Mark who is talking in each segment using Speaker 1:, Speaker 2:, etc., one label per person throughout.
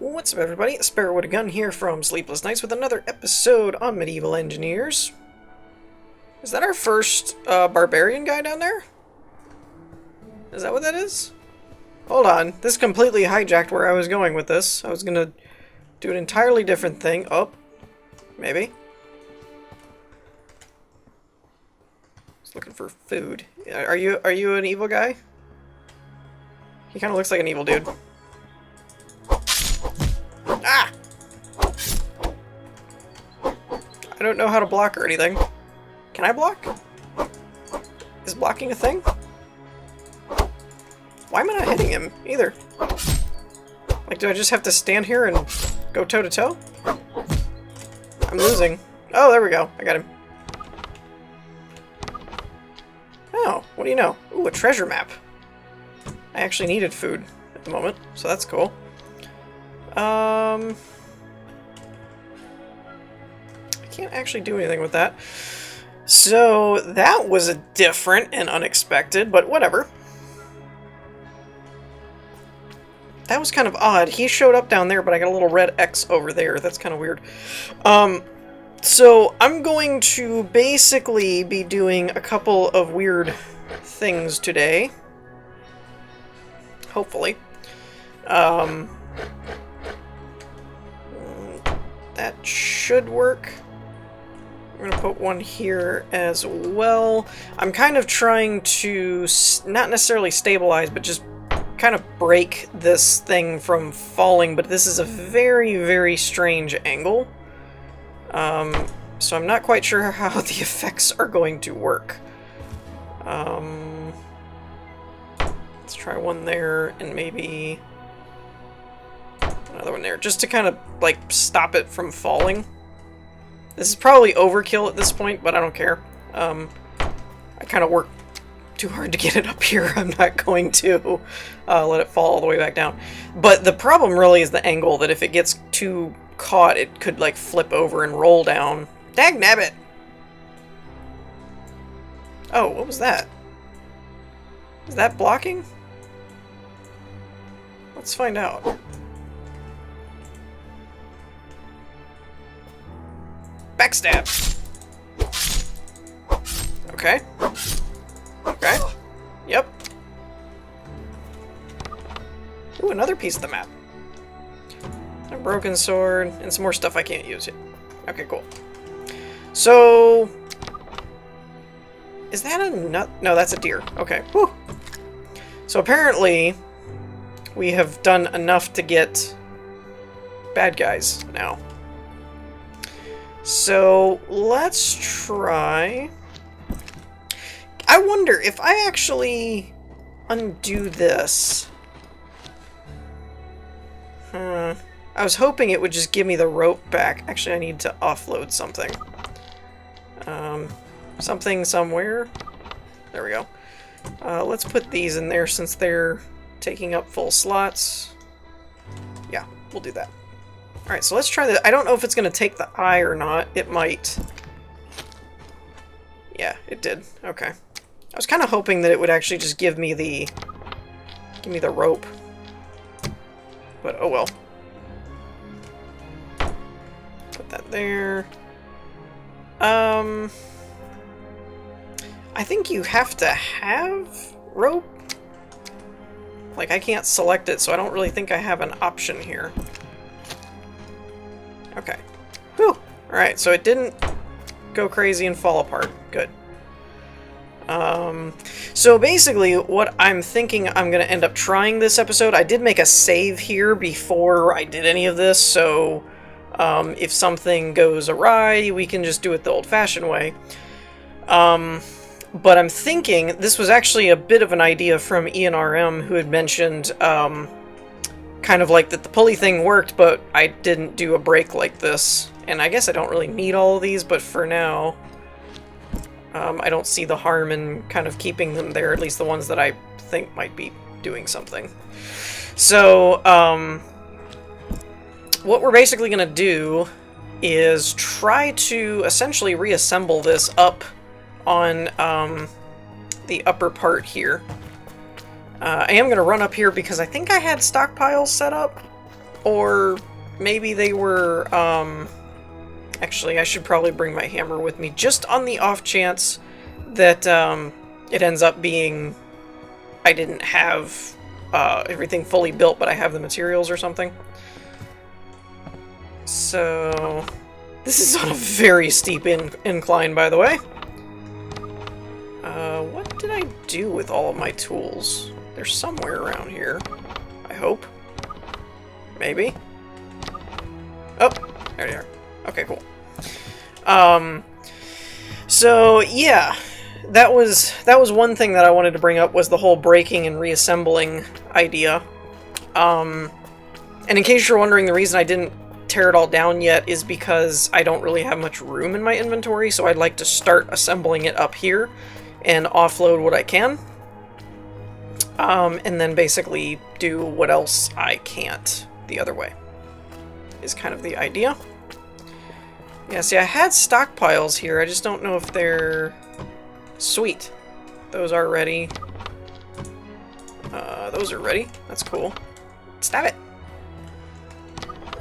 Speaker 1: What's up, everybody? Sparrow with a Gun here from Sleepless Nights with another episode on Medieval Engineers. Is that our first barbarian guy down there? Is that what that is? Hold on, this completely hijacked where I was going with this. I was gonna do an entirely different thing. Oh, maybe. Just looking for food. Are you an evil guy? He kind of looks like an evil dude. Ah! I don't know how to block or anything. Can I block? Is blocking a thing? Why am I not hitting him either? Like, do I just have to stand here and go toe to toe? I'm losing. Oh, there we go. I got him. Oh, what do you know? Ooh, a treasure map. I actually needed food at the moment, so that's cool. I can't actually do anything with that. So that was a different and unexpected, but whatever. That was kind of odd. He showed up down there, but I got a little red X over there. That's kind of weird. So I'm going to basically be doing a couple of weird things today. Hopefully. That should work. I'm gonna put one here as well. I'm kind of trying to not necessarily stabilize, but just kind of break this thing from falling, but this is a very, very strange angle. So I'm not quite sure how the effects are going to work. Let's try one there, and maybe another one there, just to kind of, like, stop it from falling. This is probably overkill at this point, but I don't care. I kind of worked too hard to get it up here. I'm not going to let it fall all the way back down. But the problem really is the angle, that if it gets too caught, it could, like, flip over and roll down. Dagnabbit! Oh, what was that? Is that blocking? Let's find out. Backstab! Okay. Okay. Yep. Ooh, another piece of the map. A broken sword, and some more stuff I can't use yet. Okay, cool. So... is that a nut? No, that's a deer. Okay. Whew. So apparently, we have done enough to get bad guys now. So, let's try... I wonder if I actually undo this. I was hoping it would just give me the rope back. Actually, I need to offload something. Something somewhere. There we go. Let's put these in there since they're taking up full slots. Yeah, we'll do that. Alright, so let's try that. I don't know if it's going to take the eye or not. It might. Yeah, it did. Okay. I was kind of hoping that it would actually just give me the rope. But oh well. Put that there. I think you have to have rope. Like, I can't select it, so I don't really think I have an option here. Okay. Whew! Alright, so it didn't go crazy and fall apart. Good. So basically, what I'm thinking I'm going to end up trying this episode, I did make a save here before I did any of this, so if something goes awry, we can just do it the old-fashioned way. But I'm thinking, this was actually a bit of an idea from ENRM, who had mentioned, kind of like that the pulley thing worked, but I didn't do a break like this. And I guess I don't really need all of these, but for now, I don't see the harm in kind of keeping them there, at least the ones that I think might be doing something. So, what we're basically going to do is try to essentially reassemble this up on the upper part here. I am going to run up here because I think I had stockpiles set up. Or maybe they were, actually, I should probably bring my hammer with me, just on the off chance that, it ends up being I didn't have, everything fully built, but I have the materials or something. So, this is on a very steep incline, by the way. What did I do with all of my tools? They're somewhere around here, I hope. Maybe. Oh, there they are. Okay, cool. So yeah, that was one thing that I wanted to bring up, was the whole breaking and reassembling idea. And in case you're wondering, the reason I didn't tear it all down yet is because I don't really have much room in my inventory, so I'd like to start assembling it up here and offload what I can. And then basically do what else I can't the other way, is kind of the idea. Yeah, see, I had stockpiles here, I just don't know if they're... Sweet. Those are ready. Those are ready. That's cool. Stab it!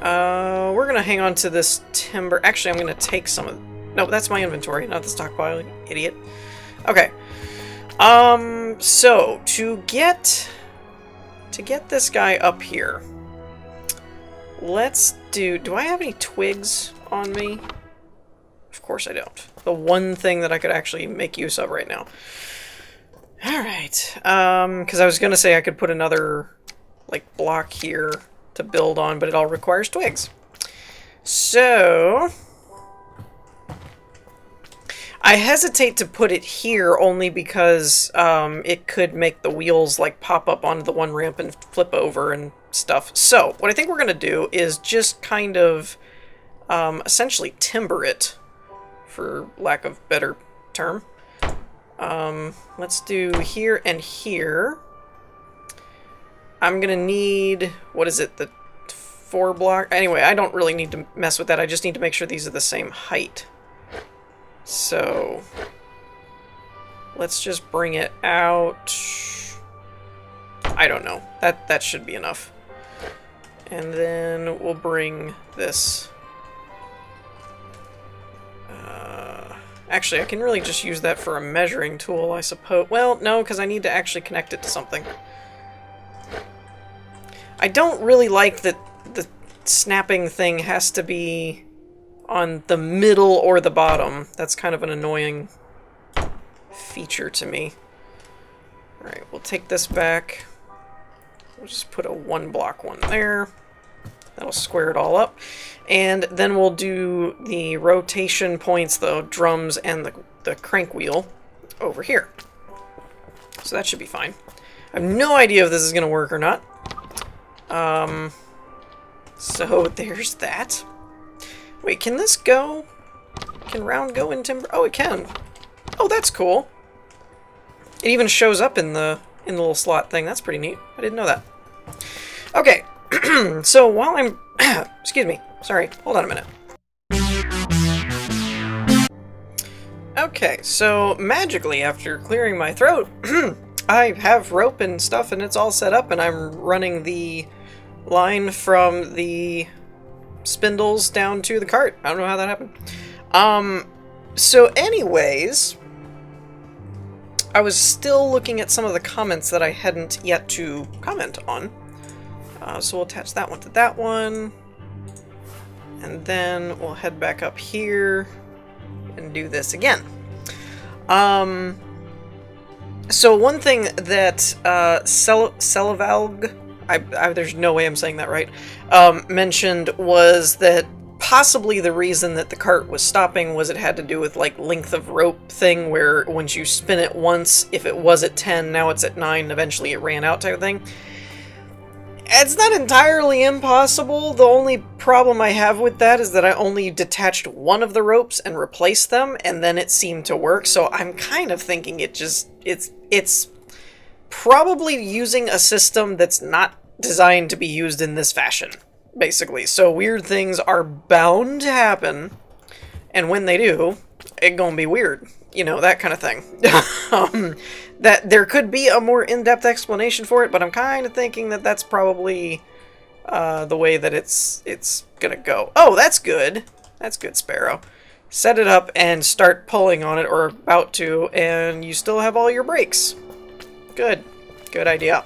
Speaker 1: We're gonna hang on to this timber. Actually, I'm gonna take some of... No, that's my inventory, not the stockpile, you idiot. Okay. So, to get this guy up here, let's do... Do I have any twigs on me? Of course I don't. The one thing that I could actually make use of right now. Alright, because I was gonna say I could put another, like, block here to build on, but it all requires twigs. So... I hesitate to put it here only because it could make the wheels like pop up onto the one ramp and flip over and stuff. So what I think we're going to do is just kind of essentially timber it, for lack of better term. Let's do here and here. I'm going to need, what is it, the 4 block? Anyway, I don't really need to mess with that. I just need to make sure these are the same height. So, let's just bring it out. I don't know. That should be enough. And then we'll bring this. Actually, I can really just use that for a measuring tool, I suppose. Well, no, because I need to actually connect it to something. I don't really like that the snapping thing has to be on the middle or the bottom. That's kind of an annoying feature to me. Alright, we'll take this back. We'll just put a 1 block one there. That'll square it all up. And then we'll do the rotation points, the drums, and the crank wheel over here. So that should be fine. I have no idea if this is going to work or not. So there's that. Wait, can this go? Can round go in timber? Oh, it can. Oh, that's cool. It even shows up in the little slot thing. That's pretty neat. I didn't know that. Okay, so while I'm... excuse me. Sorry, hold on a minute. Okay, so magically, after clearing my throat, I have rope and stuff, and it's all set up, and I'm running the line from the spindles down to the cart. I don't know how that happened. So anyways, I was still looking at some of the comments that I hadn't yet to comment on. So we'll attach that one to that one. And then we'll head back up here and do this again. So one thing that Celavalg, there's no way I'm saying that right, mentioned was that possibly the reason that the cart was stopping was it had to do with like length of rope thing, where once you spin it once, if it was at 10, now it's at 9, eventually it ran out type of thing. It's not entirely impossible. The only problem I have with that is that I only detached one of the ropes and replaced them, and then it seemed to work. So I'm kind of thinking it's probably using a system that's not designed to be used in this fashion, basically. So weird things are bound to happen, and when they do, it's gonna be weird. You know, that kind of thing. That there could be a more in-depth explanation for it, but I'm kind of thinking that that's probably the way that it's gonna go. Oh, that's good. That's good, Sparrow. Set it up and start pulling on it, or about to, and you still have all your brakes. Good. Good idea.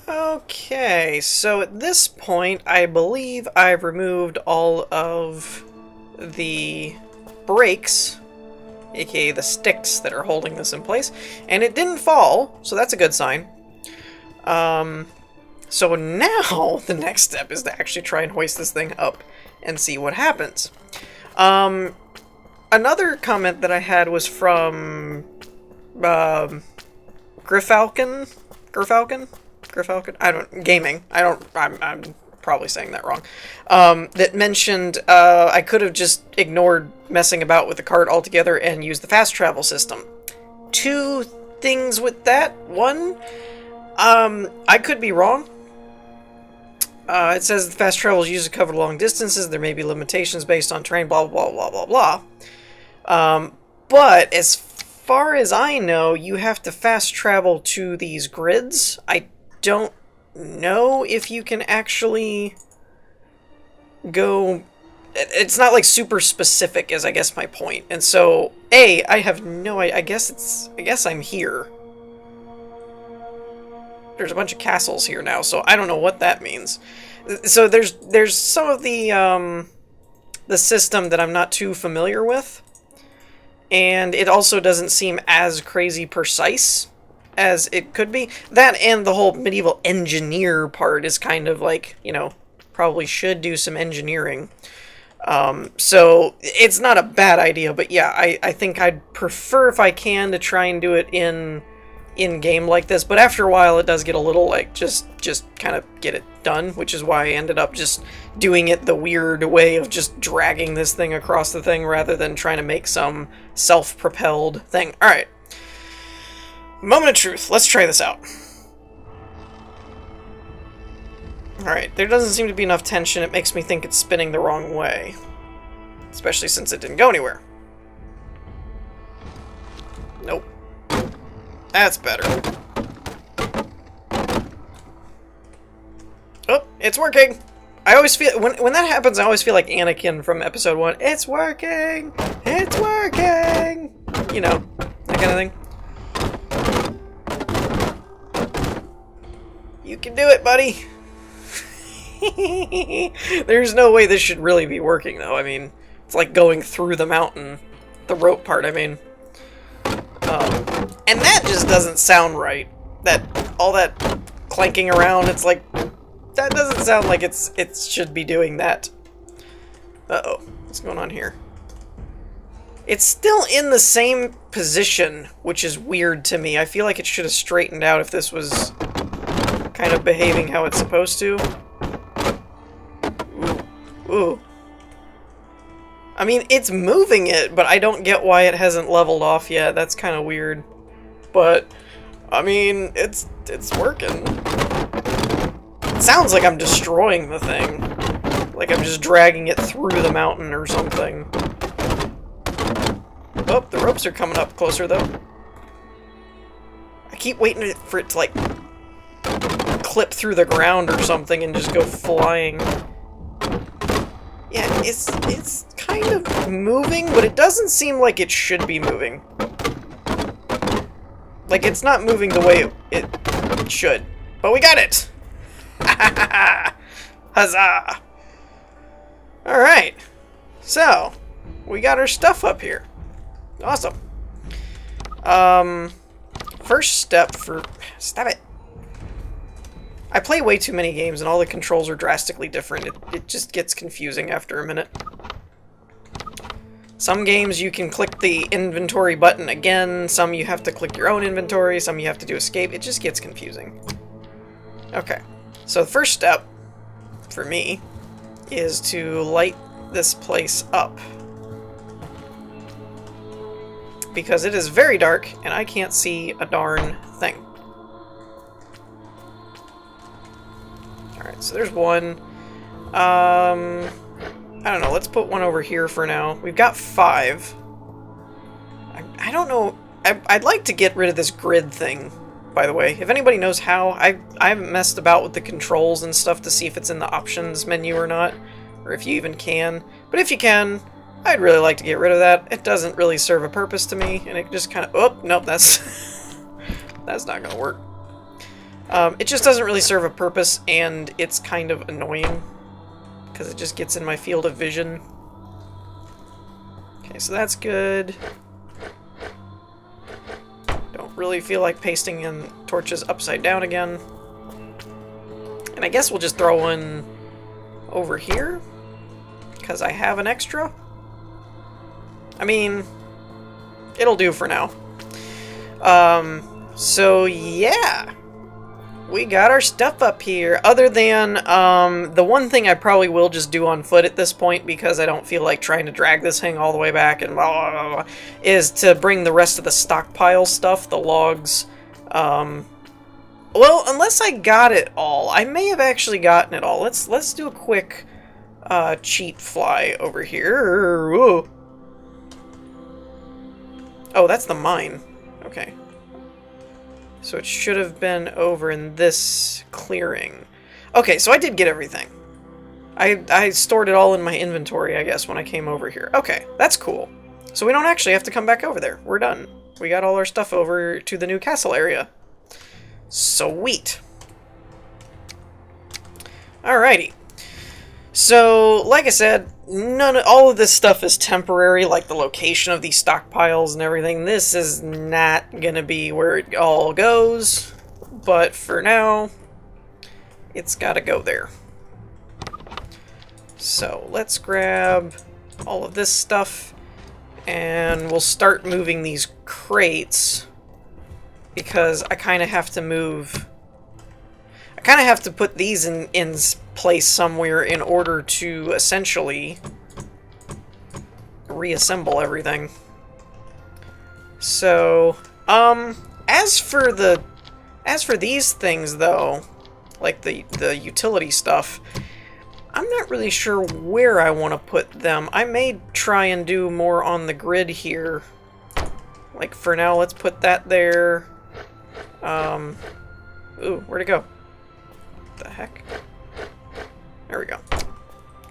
Speaker 1: Okay, so at this point, I believe I've removed all of the brakes, aka the sticks that are holding this in place, and it didn't fall, so that's a good sign. So now the next step is to actually try and hoist this thing up and see what happens. Another comment that I had was from Griffalcon? I'm probably saying that wrong. That mentioned I could have just ignored messing about with the cart altogether and used the fast travel system. Two things with that. One, I could be wrong. It says the fast travel is used to cover long distances. There may be limitations based on terrain, blah, blah, blah, blah, blah. But as far as I know, you have to fast travel to these grids. I don't know if you can actually go... It's not, like, super specific, is I guess my point. And so, I have no idea. I guess I'm here. There's a bunch of castles here now, so I don't know what that means. So there's some of the system that I'm not too familiar with, and it also doesn't seem as crazy precise as it could be. That and the whole medieval engineer part is kind of like, you know, probably should do some engineering. So it's not a bad idea, but yeah, I think I'd prefer, if I can, to try and do it in-game like this, but after a while it does get a little, like, just kind of get it done, which is why I ended up just doing it the weird way of just dragging this thing across the thing rather than trying to make some self-propelled thing. Alright. Moment of truth. Let's try this out. Alright, there doesn't seem to be enough tension. It makes me think it's spinning the wrong way. Especially since it didn't go anywhere. Nope. That's better. Oh, it's working! I always feel... When that happens, I always feel like Anakin from Episode 1. It's working! It's working! You know, that kind of thing. You can do it, buddy! There's no way this should really be working, though. I mean, it's like going through the mountain. The rope part, I mean. And that just doesn't sound right. All that clanking around, it's like... That doesn't sound like it should be doing that. Uh-oh. What's going on here? It's still in the same position, which is weird to me. I feel like it should have straightened out if this was kind of behaving how it's supposed to. Ooh. I mean, it's moving it, but I don't get why it hasn't leveled off yet. That's kind of weird. But, I mean, it's working. It sounds like I'm destroying the thing. Like I'm just dragging it through the mountain or something. Oh, the ropes are coming up closer, though. I keep waiting for it to, like, clip through the ground or something and just go flying. Yeah, it's kind of moving, but it doesn't seem like it should be moving. Like, it's not moving the way it should. But we got it! Huzzah! Alright. So, we got our stuff up here. Awesome. First step for... Stop it! I play way too many games and all the controls are drastically different. It just gets confusing after a minute. Some games you can click the inventory button again, some you have to click your own inventory, some you have to do escape. It just gets confusing. Okay, so the first step for me is to light this place up. Because it is very dark and I can't see a darn thing. Alright, so there's one. I don't know, let's put one over here for now. We've got 5. I don't know. I'd like to get rid of this grid thing by the way. If anybody knows how, I haven't messed about with the controls and stuff to see if it's in the options menu or not, or if you even can. But if you can, I'd really like to get rid of that. It doesn't really serve a purpose to me, and it just kind of... Oh, nope, that's... that's not gonna work. It just doesn't really serve a purpose, and it's kind of annoying, because it just gets in my field of vision. Okay, so that's good. Don't really feel like pasting in torches upside down again. And I guess we'll just throw one over here, because I have an extra. I mean, it'll do for now. So yeah, we got our stuff up here. Other than, the one thing I probably will just do on foot at this point, because I don't feel like trying to drag this thing all the way back and blah, blah, blah, is to bring the rest of the stockpile stuff, the logs. Well, unless I got it all. I may have actually gotten it all. Let's do a quick, cheat fly over here. Whoa. Oh, that's the mine. Okay. So it should have been over in this clearing. Okay, so I did get everything. I stored it all in my inventory, I guess, when I came over here. Okay, that's cool. So we don't actually have to come back over there. We're done. We got all our stuff over to the new castle area. Sweet. Alrighty. So, like I said, all of this stuff is temporary, like the location of these stockpiles and everything. This is not gonna be where it all goes, but for now, it's gotta go there. So, let's grab all of this stuff, and we'll start moving these crates, because I kind of have to move... I kind of have to put these in place somewhere in order to essentially reassemble everything. So, as for these things though, like the utility stuff, I'm not really sure where I want to put them. I may try and do more on the grid here. Like for now, let's put that there. Ooh, where'd it go? The heck? There we go.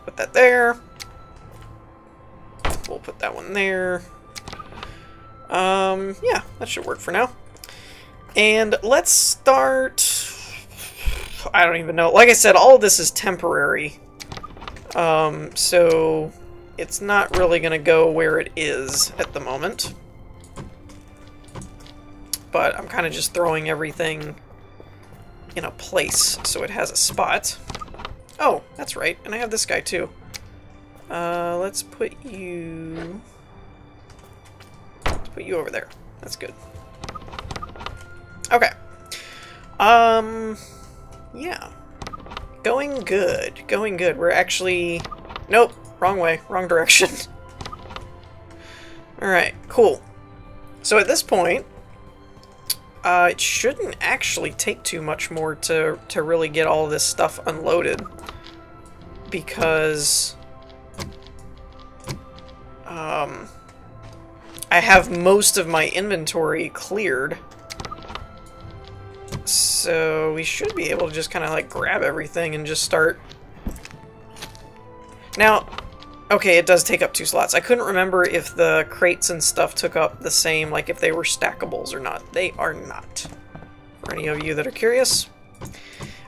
Speaker 1: Put that there. We'll put that one there. Yeah, that should work for now. And let's start... I don't even know. Like I said, all of this is temporary. So it's not really going to go where it is at the moment. But I'm kind of just throwing everything in a place so it has a spot. Oh, that's right. And I have this guy too. Let's put you over there. That's good. Okay. Yeah. Going good. Going good. We're actually... Nope. Wrong way. Wrong direction. Alright. Cool. So at this point, it shouldn't actually take too much more to really get all this stuff unloaded. Because... I have most of my inventory cleared. So we should be able to just kind of like grab everything and just start. Now, okay, it does take up 2 slots. I couldn't remember if the crates and stuff took up the same, like if they were stackables or not. They are not. For any of you that are curious.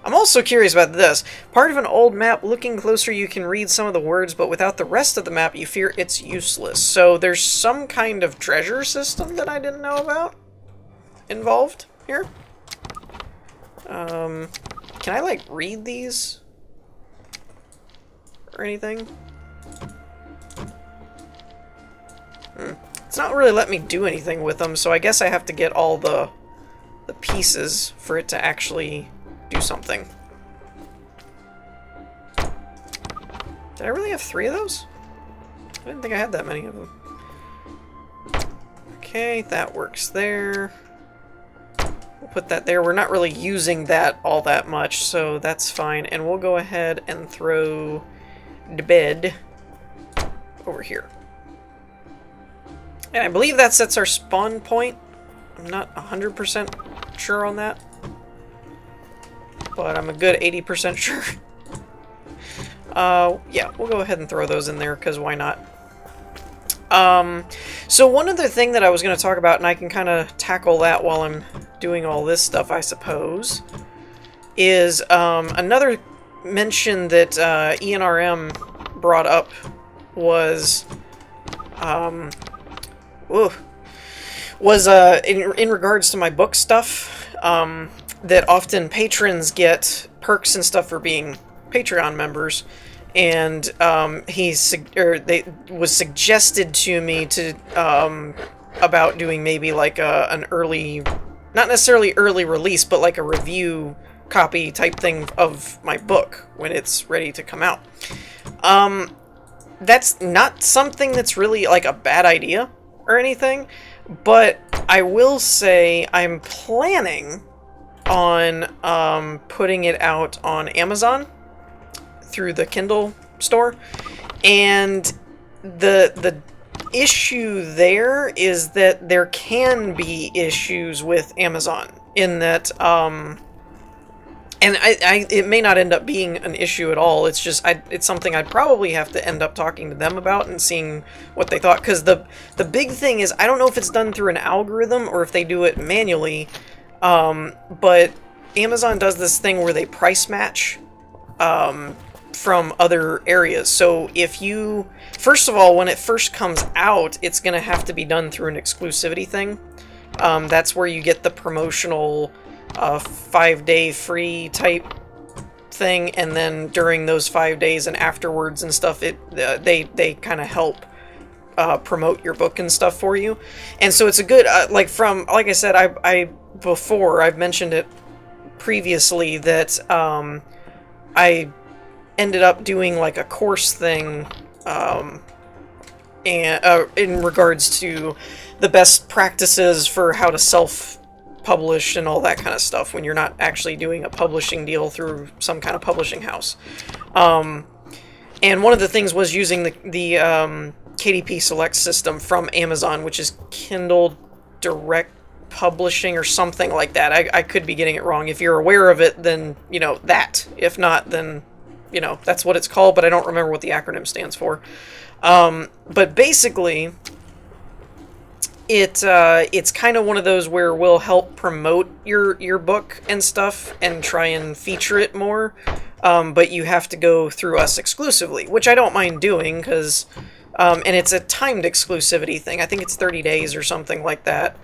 Speaker 1: I'm also curious about this. Part of an old map, looking closer you can read some of the words, but without the rest of the map you fear it's useless. So there's some kind of treasure system that I didn't know about involved here. Can I like read these? Or anything? It's not really letting me do anything with them, so I guess I have to get all the pieces for it to actually do something. Did I really have 3 of those? I didn't think I had that many of them. Okay, that works there. We'll put that there. We're not really using that all that much, so that's fine. And we'll go ahead and throw the bed over here. And I believe that sets our spawn point. I'm not 100% sure on that, but I'm a good 80% sure. Yeah, we'll go ahead and throw those in there, because why not? So one other thing that I was going to talk about, and I can kind of tackle that while I'm doing all this stuff, I suppose, is another mention that ENRM brought up was in regards to my book stuff, that often patrons get perks and stuff for being Patreon members, and they was suggested to me to about doing maybe like an early, not necessarily early release, but like a review copy type thing of my book when it's ready to come out. That's not something that's really like a bad idea or anything, but I will say I'm planning on putting it out on Amazon through the Kindle store, and the issue there is that there can be issues with Amazon in that and it may not end up being an issue at all. It's just it's something I'd probably have to end up talking to them about and seeing what they thought, because the big thing is I don't know if it's done through an algorithm or if they do it manually, but Amazon does this thing where they price match from other areas. So if you, first of all, when it first comes out, it's going to have to be done through an exclusivity thing. That's where you get the promotional 5-day free type thing, and then during those 5 days and afterwards and stuff, they kind of help promote your book and stuff for you. And so it's a good like I said, I've mentioned it previously that I ended up doing like a course thing and in regards to the best practices for how to self-publish and all that kind of stuff when you're not actually doing a publishing deal through some kind of publishing house. And one of the things was using the KDP Select system from Amazon, which is Kindle Direct Publishing or something like that. I could be getting it wrong. If you're aware of it, then, you know, that. If not, then, you know, that's what it's called, but I don't remember what the acronym stands for. But basically, it's kind of one of those where we'll help promote your book and stuff and try and feature it more, but you have to go through us exclusively, which I don't mind doing, because and it's a timed exclusivity thing. I think it's 30 days or something like that.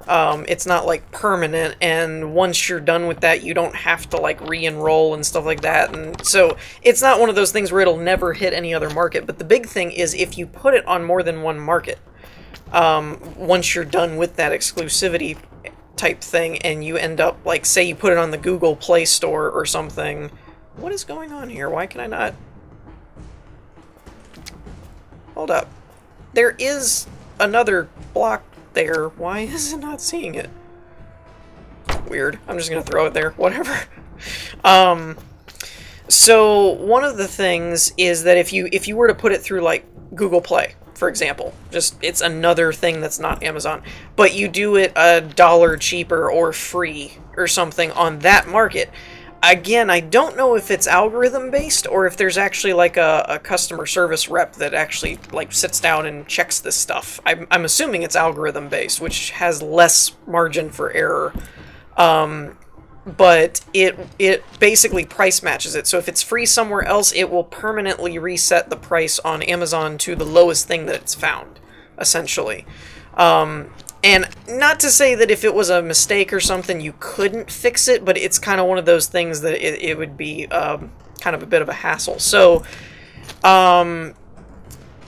Speaker 1: It's not like permanent, and once you're done with that, you don't have to like re-enroll and stuff like that. And so it's not one of those things where it'll never hit any other market. But the big thing is if you put it on more than one market, once you're done with that exclusivity type thing, and you end up like, say you put it on the Google Play Store or something. What is going on here? Why can I not? Hold up. There is another block there. Why is it not seeing it? Weird. I'm just gonna throw it there. Whatever. So one of the things is that if you were to put it through like Google Play, for example, just it's another thing that's not Amazon, but you do it $1 cheaper or free or something on that market. Again, I don't know if it's algorithm based or if there's actually like a customer service rep that actually like sits down and checks this stuff. I'm assuming it's algorithm based, which has less margin for error. But it basically price matches it. So if it's free somewhere else, it will permanently reset the price on Amazon to the lowest thing that it's found, essentially. And not to say that if it was a mistake or something, you couldn't fix it, but it's kind of one of those things that it would be kind of a bit of a hassle. So,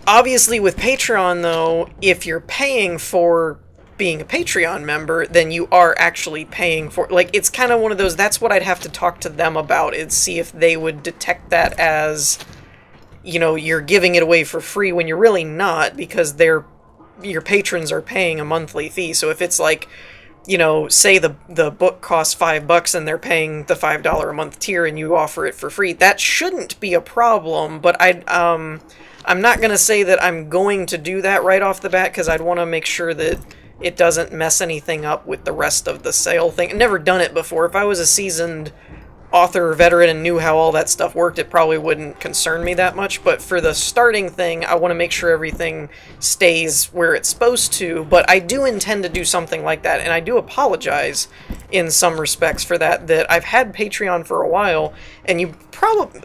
Speaker 1: obviously with Patreon, though, if you're paying for being a Patreon member, then you are actually paying for, like, it's kind of one of those, that's what I'd have to talk to them about, is see if they would detect that as, you know, you're giving it away for free when you're really not, because your patrons are paying a monthly fee. So if it's like, you know, say the book costs $5 and they're paying the $5 a month tier and you offer it for free, that shouldn't be a problem. But I'm not going to say that I'm going to do that right off the bat, because I'd want to make sure that, it doesn't mess anything up with the rest of the sale thing. I've never done it before. If I was a seasoned author veteran and knew how all that stuff worked, it probably wouldn't concern me that much. But for the starting thing, I want to make sure everything stays where it's supposed to. But I do intend to do something like that, and I do apologize in some respects for that. That I've had Patreon for a while, and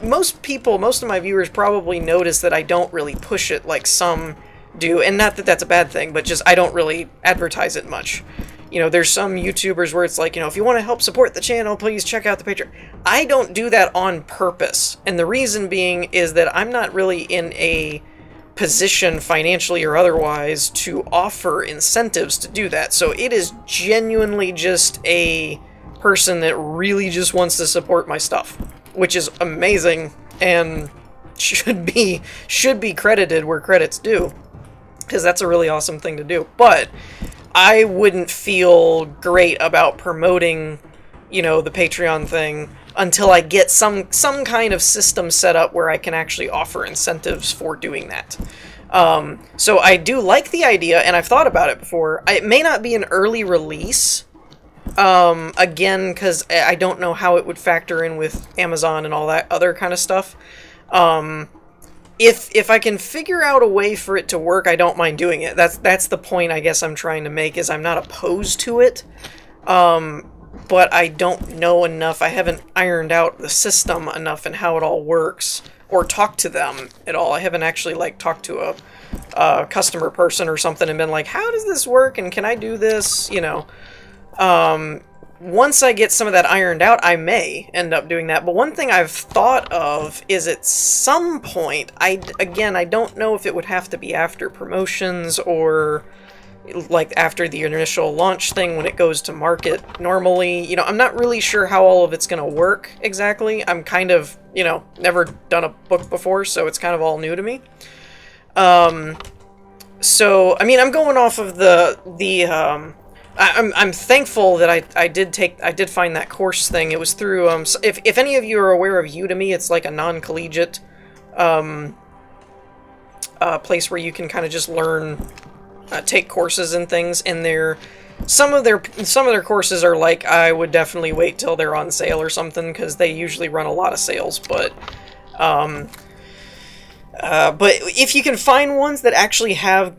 Speaker 1: most of my viewers probably notice that I don't really push it like some do, and not that that's a bad thing, but just I don't really advertise it much. There's some YouTubers where it's like, if you want to help support the channel, please check out the Patreon. I don't do that on purpose. And the reason being is that I'm not really in a position, financially or otherwise, to offer incentives to do that. So it is genuinely just a person that really just wants to support my stuff, which is amazing and should be credited where credit's due, because that's a really awesome thing to do. But I wouldn't feel great about promoting, the Patreon thing until I get some kind of system set up where I can actually offer incentives for doing that. So I do like the idea, and I've thought about it before. It may not be an early release, again, because I don't know how it would factor in with Amazon and all that other kind of stuff. If I can figure out a way for it to work, I don't mind doing it. That's the point I guess I'm trying to make, is I'm not opposed to it. But I don't know enough. I haven't ironed out the system enough and how it all works, or talked to them at all. I haven't actually talked to a customer person or something and been like, how does this work and can I do this? Once I get some of that ironed out, I may end up doing that. But one thing I've thought of is at some point, I don't know if it would have to be after promotions or after the initial launch thing when it goes to market normally. I'm not really sure how all of it's going to work exactly. I'm kind of, never done a book before, so it's kind of all new to me. So, I'm going off of I'm thankful that I did find that course thing. It was through, if any of you are aware of Udemy, it's like a non-collegiate place where you can kind of just learn, take courses and things, and some of their courses are I would definitely wait till they're on sale or something, because they usually run a lot of sales, but if you can find ones that actually have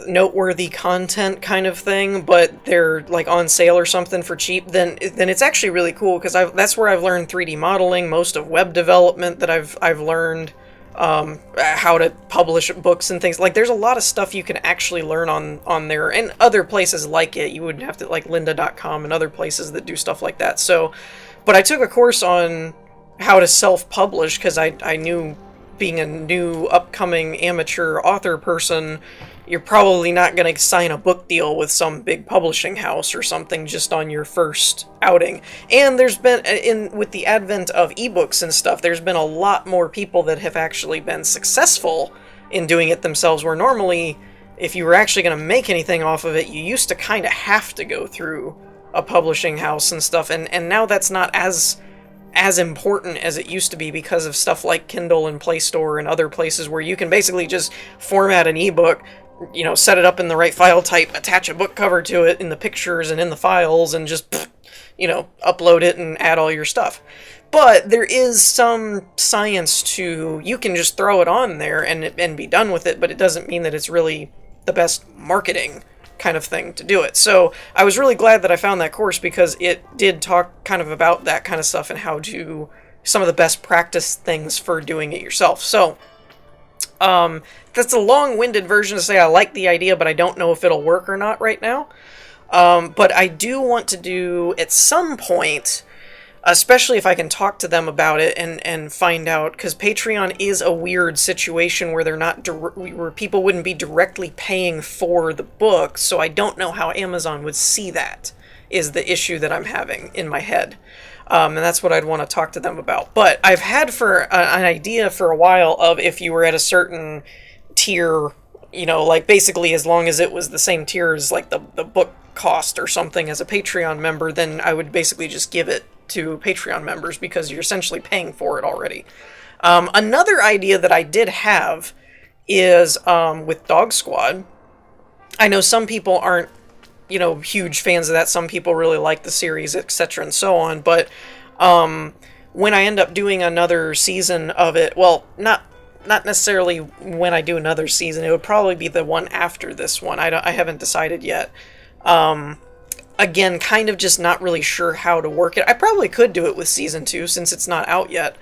Speaker 1: noteworthy content kind of thing, but they're on sale or something for cheap, then it's actually really cool, because that's where I've learned 3D modeling, most of web development that I've learned, how to publish books and things. There's a lot of stuff you can actually learn on there, and other places like it. You wouldn't have to, lynda.com and other places that do stuff like that. So, but I took a course on how to self-publish, because I knew, being a new upcoming amateur author person, you're probably not going to sign a book deal with some big publishing house or something just on your first outing. And there's been, with the advent of ebooks and stuff, there's been a lot more people that have actually been successful in doing it themselves, where normally, if you were actually going to make anything off of it, you used to kind of have to go through a publishing house and stuff, and now that's not as important as it used to be, because of stuff like Kindle and Play Store and other places where you can basically just format an ebook, set it up in the right file type, attach a book cover to it in the pictures and in the files, and just, upload it and add all your stuff. But there is some science to, you can just throw it on there and be done with it, but it doesn't mean that it's really the best marketing kind of thing to do it. So I was really glad that I found that course, because it did talk kind of about that kind of stuff and how to, some of the best practice things for doing it yourself. So that's a long-winded version to say I like the idea, but I don't know if it'll work or not right now. But I do want to do at some point, especially if I can talk to them about it and find out, because Patreon is a weird situation where they're not where people wouldn't be directly paying for the book, so I don't know how Amazon would see that, is the issue that I'm having in my head. And that's what I'd want to talk to them about. But I've had an idea for a while of, if you were at a certain tier, basically as long as it was the same tier as the book cost or something as a Patreon member, then I would basically just give it to Patreon members, because you're essentially paying for it already. Another idea that I did have is with Dog Squad. I know some people aren't huge fans of that. Some people really like the series, etc. and so on. But when I end up doing another season of it, well, not necessarily when I do another season. It would probably be the one after this one. I haven't decided yet. Again, kind of just not really sure how to work it. I probably could do it with season 2 since it's not out yet.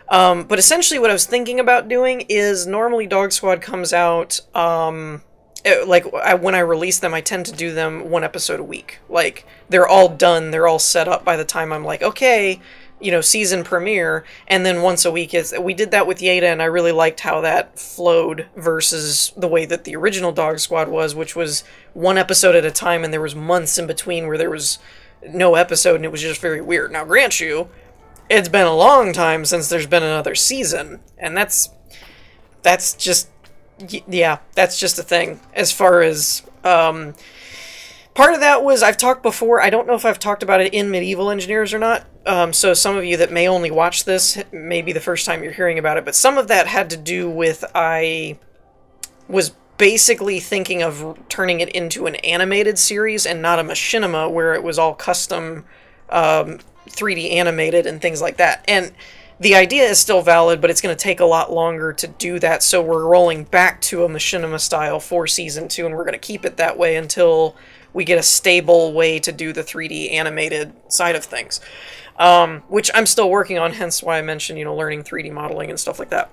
Speaker 1: But essentially what I was thinking about doing is normally Dog Squad comes out, when I release them, I tend to do them one episode a week. Like, they're all done, they're all set up by the time I'm like, okay, season premiere, and then once a week we did that with Yeda, and I really liked how that flowed versus the way that the original Dog Squad was, which was one episode at a time, and there was months in between where there was no episode, and it was just very weird. Now, grant you, it's been a long time since there's been another season, and that's just a thing. As far as part of that was, I've talked before, I don't know if I've talked about it in Medieval Engineers or not, so some of you that may only watch this, may be the first time you're hearing about it, but some of that had to do with, I was basically thinking of turning it into an animated series and not a machinima where it was all custom 3D animated and things like that. And the idea is still valid, but it's going to take a lot longer to do that, so we're rolling back to a machinima style for season 2, and we're going to keep it that way until we get a stable way to do the 3D animated side of things. Which I'm still working on, hence why I mentioned, learning 3D modeling and stuff like that.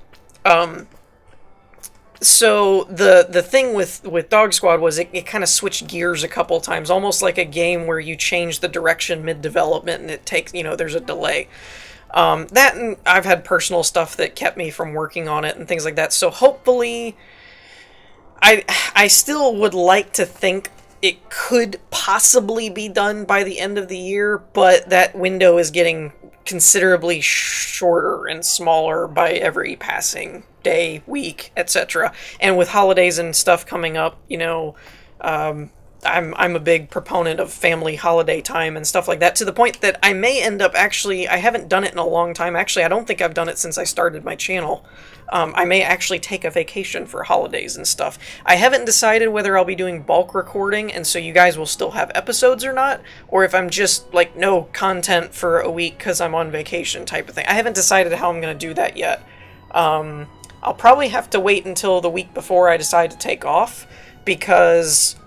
Speaker 1: So the thing with Dog Squad was it kind of switched gears a couple times, almost like a game where you change the direction mid-development and it takes, there's a delay. That, and I've had personal stuff that kept me from working on it and things like that, so hopefully I still would like to think it could possibly be done by the end of the year, but that window is getting considerably shorter and smaller by every passing day, week, etc. And with holidays and stuff coming up, I'm a big proponent of family holiday time and stuff like that, to the point that I may end up I haven't done it in a long time. Actually, I don't think I've done it since I started my channel. I may actually take a vacation for holidays and stuff. I haven't decided whether I'll be doing bulk recording, and so you guys will still have episodes or not, or if I'm just, no content for a week because I'm on vacation type of thing. I haven't decided how I'm going to do that yet. I'll probably have to wait until the week before I decide to take off, because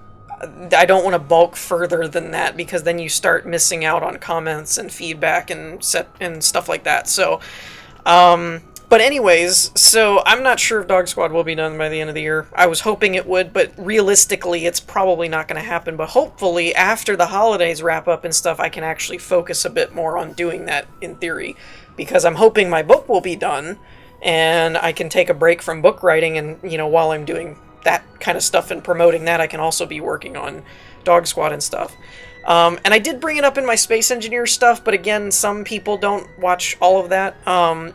Speaker 1: I don't want to bulk further than that, because then you start missing out on comments and feedback and stuff like that. So, but anyways, so I'm not sure if Dog Squad will be done by the end of the year. I was hoping it would, but realistically, it's probably not going to happen. But hopefully, after the holidays wrap up and stuff, I can actually focus a bit more on doing that in theory, because I'm hoping my book will be done, and I can take a break from book writing, and, while I'm doing that kind of stuff and promoting that, I can also be working on Dog Squad and stuff. And I did bring it up in my Space Engineer stuff, but again, some people don't watch all of that.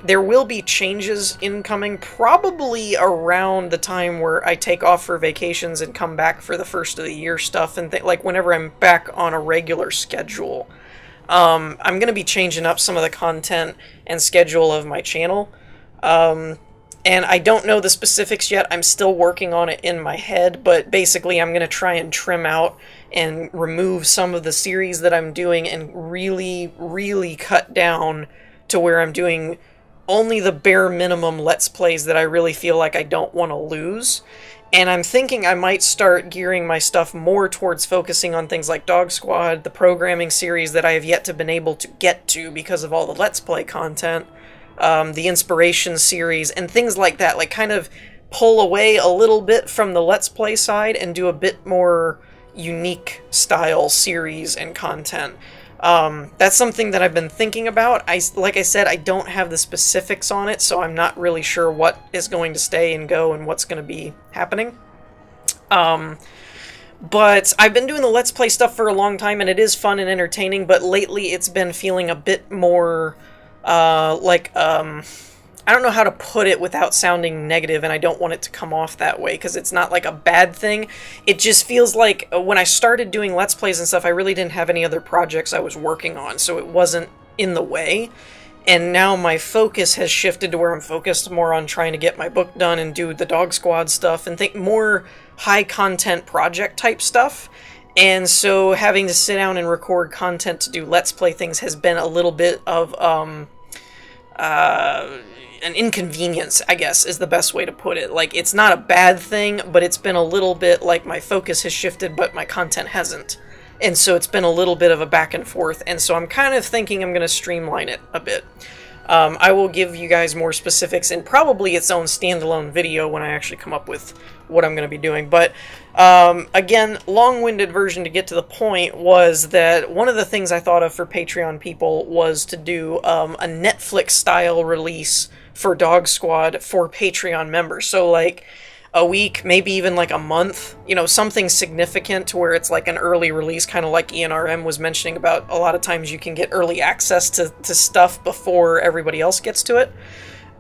Speaker 1: There will be changes incoming, probably around the time where I take off for vacations and come back for the first of the year stuff, and whenever I'm back on a regular schedule. I'm going to be changing up some of the content and schedule of my channel. And I don't know the specifics yet. I'm still working on it in my head, but basically I'm going to try and trim out and remove some of the series that I'm doing and really, really cut down to where I'm doing only the bare minimum Let's Plays that I really feel like I don't want to lose. And I'm thinking I might start gearing my stuff more towards focusing on things like Dog Squad, the programming series that I have yet to been able to get to because of all the Let's Play content, the inspiration series, and things like that. Kind of pull away a little bit from the Let's Play side and do a bit more unique style series and content. That's something that I've been thinking about. Like I said, I don't have the specifics on it, so I'm not really sure what is going to stay and go and what's going to be happening. But I've been doing the Let's Play stuff for a long time, and it is fun and entertaining, but lately it's been feeling a bit more I don't know how to put it without sounding negative, and I don't want it to come off that way, because it's not like a bad thing. It just feels like when I started doing Let's Plays and stuff, I really didn't have any other projects I was working on, so it wasn't in the way. And now my focus has shifted to where I'm focused more on trying to get my book done and do the Dog Squad stuff and think more high-content project-type stuff. And so having to sit down and record content to do Let's Play things has been a little bit of an inconvenience, I guess, is the best way to put it. Like, it's not a bad thing, but it's been a little bit like my focus has shifted, but my content hasn't. And so it's been a little bit of a back and forth, and so I'm kind of thinking I'm going to streamline it a bit. I will give you guys more specifics in probably its own standalone video when I actually come up with what I'm going to be doing. But again, long-winded version to get to the point was that one of the things I thought of for Patreon people was to do a Netflix-style release for Dog Squad for Patreon members. So, like, a week, maybe even like a month, you know, something significant to where it's like an early release, kind of like ENRM was mentioning about a lot of times you can get early access to stuff before everybody else gets to it.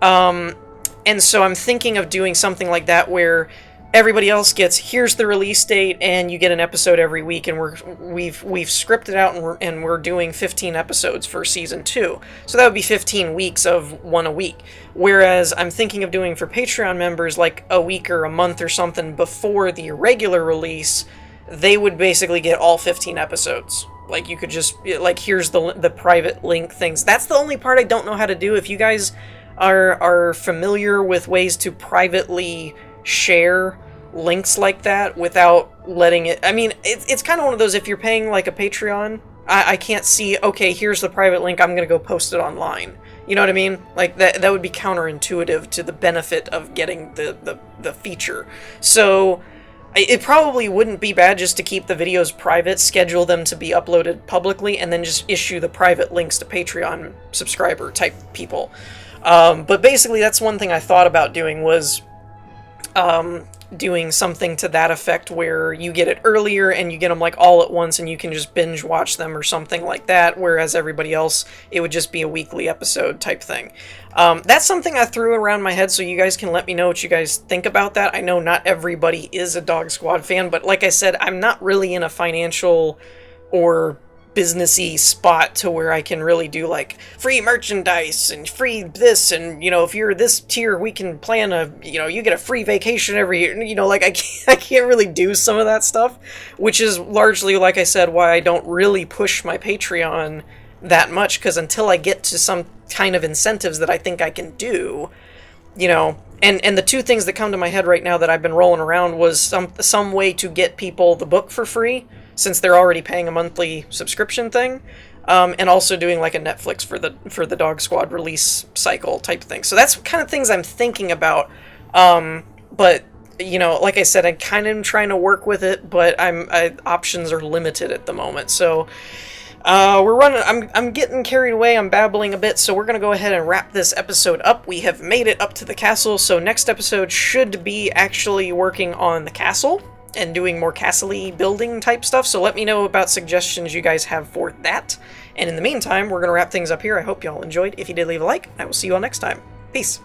Speaker 1: And so I'm thinking of doing something like that where everybody else gets, here's the release date, and you get an episode every week, and we've scripted out, and we're doing 15 episodes for season 2. So that would be 15 weeks of one a week. Whereas I'm thinking of doing for Patreon members like a week or a month or something before the regular release, they would basically get all 15 episodes. Like, you could just, like, here's the private link things. That's the only part I don't know how to do. If you guys are familiar with ways to privately share links like that without letting it, I mean, it's kind of one of those, if you're paying like a Patreon, I can't see, okay, here's the private link, I'm gonna go post it online. You know what I mean? Like, that would be counterintuitive to the benefit of getting the feature. So it probably wouldn't be bad just to keep the videos private, schedule them to be uploaded publicly, and then just issue the private links to Patreon subscriber type people. But basically, that's one thing I thought about doing, was doing something to that effect where you get it earlier and you get them like all at once and you can just binge watch them or something like that, whereas everybody else, it would just be a weekly episode type thing. That's something I threw around my head, so you guys can let me know what you guys think about that. I know not everybody is a Dog Squad fan, but like I said, I'm not really in a financial or businessy spot to where I can really do like free merchandise and free this, and you know, if you're this tier we can plan a, you know, you get a free vacation every year, you know, like I can't really do some of that stuff, which is largely, like I said, why I don't really push my Patreon that much, because until I get to some kind of incentives that I think I can do, you know. And the two things that come to my head right now that I've been rolling around was some way to get people the book for free, since they're already paying a monthly subscription thing, and also doing like a Netflix for the Dog Squad release cycle type thing. So that's kind of things I'm thinking about. But you know, like I said, I kind of am trying to work with it, but options are limited at the moment. So we're running. I'm getting carried away. I'm babbling a bit, so we're gonna go ahead and wrap this episode up. We have made it up to the castle, so next episode should be actually working on the castle and doing more castle-y building type stuff, so let me know about suggestions you guys have for that. And in the meantime, we're going to wrap things up here. I hope y'all enjoyed. If you did, leave a like. I will see you all next time. Peace.